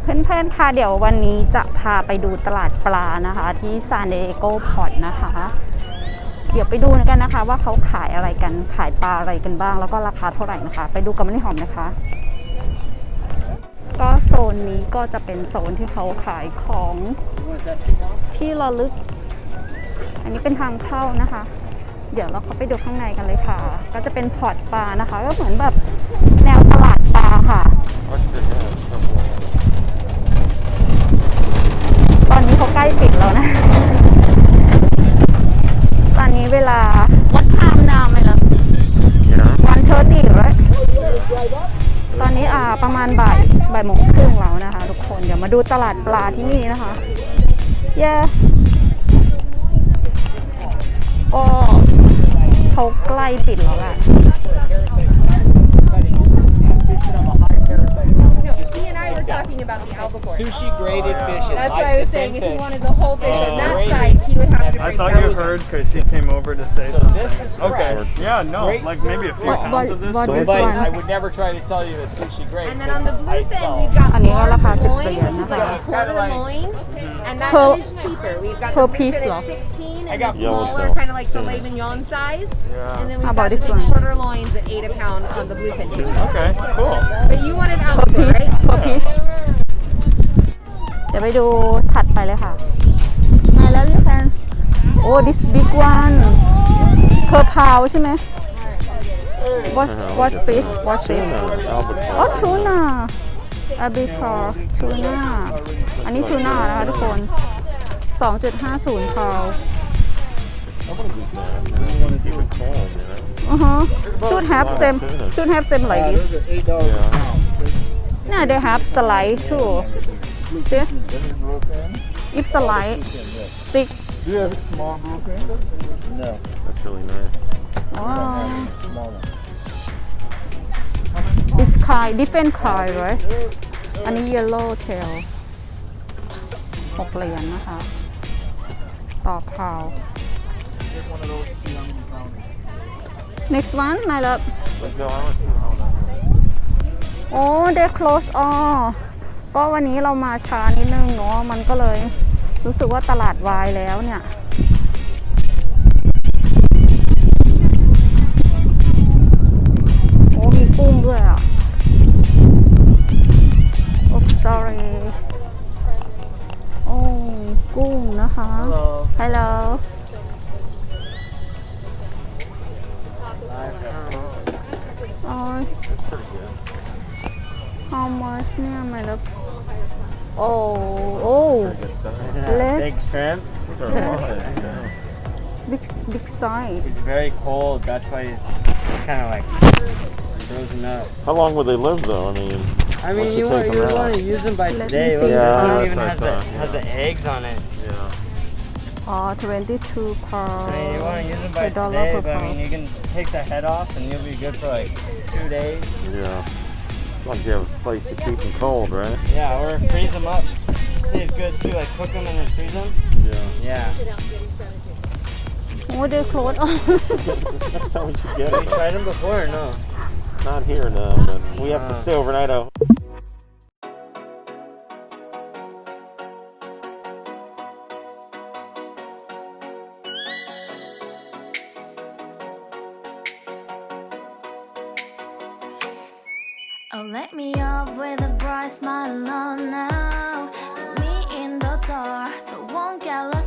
เพื่อนๆค่ะเดี๋ยววันนี้จะพาไปดูตลาดปลานะคะที่ซานดิเอโกพอร์ตนะคะเดี๋ยวไปดูกันนะคะว่าเขาขายอะไรกันขายปลาอะไรกันบ้างแล้วก็ราคาเท่าไหร่นะคะไปดูกันไม่หอมนะคะก็โซนนี้ก็จะเป็นโซนที่เขาขายของที่ระลึกอันนี้เป็นทางเข้านะคะเดี๋ยวเราเข้าไปดูข้างในกันเลยค่ะก็จะเป็นพอร์ตปลานะคะก็เหมือนแบบแนวตลาดปลาค่ะตอนนี้เขาใกล้ปิดแล้วนะตอนนี้เวลาวัดไทม์นาวไหมล่ะ1:30แล้วตอนนี้ประมาณบ่ายโมงครึ่งแล้วนะคะทุกคนเดี๋ยวมาดูตลาดปลาที่นี่นะคะก็เขาใกล้ปิดแล้วแหละSushi graded fishes. That's why I was saying if you wanted the whole fish on that side, he would have to I bring thought you heard because she came over to say So something. this is Okay. fresh. Yeah, no, Great like maybe a few What- pounds of this. what so this it's- one? I would never try to tell you that sushi grade. And then on the blue fin, sell. we've got Anh ấy là large khá loin, xịn which is tiền like hả? a quarter loin, and that Per- is cheaper. We've got per the blue piece fin hả? at 16 I and got the smaller, Yellowtail. kind of like filet mignon size. Yeah. And then How we've about got the this big one? quarter loins at 8 a pound on the blue fin. Okay, cool. But you wanted per albacore, piece right? per piece เดี๋ยวไปดูถัดไปเลยค่ะมาแล้วพี่แฟนโอ้ this big one per pound ใช่ไหม what fish อ๋อ tuna albacore tuna อันนี้ tuna นะคะทุกคน 2.50 pound should have same like this yeah they have slide too see if slide stick Do you have a small blue fin? No. That's really nice. wow this kind different kind right อันนี้ yellow tail 6 เหรียญนะคะต่อ pound next one my love Let's go. I want to see how that โอ้ they close all ก็วันนี้เรามาช้านิดนึงเนาะมันก็เลยรู้สึกว่าตลาดวายแล้วเนี่ยโอ้มีกุ้งด้วยอ่ะโอ้ sorry โอ้กุ้งนะคะ hello oh how much เนี่ยไม่รู้โอ้less Big shrimp. big size He's very cold. That's why he's kind of like frozen up. How long would they live though? I mean, I mean, once you take them out. want to use them by Let me today. see. This Yeah, one that's even what I has thought, the eggs on it. Yeah. อ๋อ 22 per I mean, you want to use them by $1 today, per but I mean, pound you can take the head off and you'll be good for like 2 days. Yeah. As long as you have a place to keep them cold, right? Yeah, or freeze them up. Tastes good too. Like cook them and then freeze them. Yeah. Yeah. โอ้ they close all That's how we should get Have you it. tried them before or no? Not here, no, but we have to stay overnight out. Oh, let me up with a bright smile on now. Put me in the dark, the one galaxy.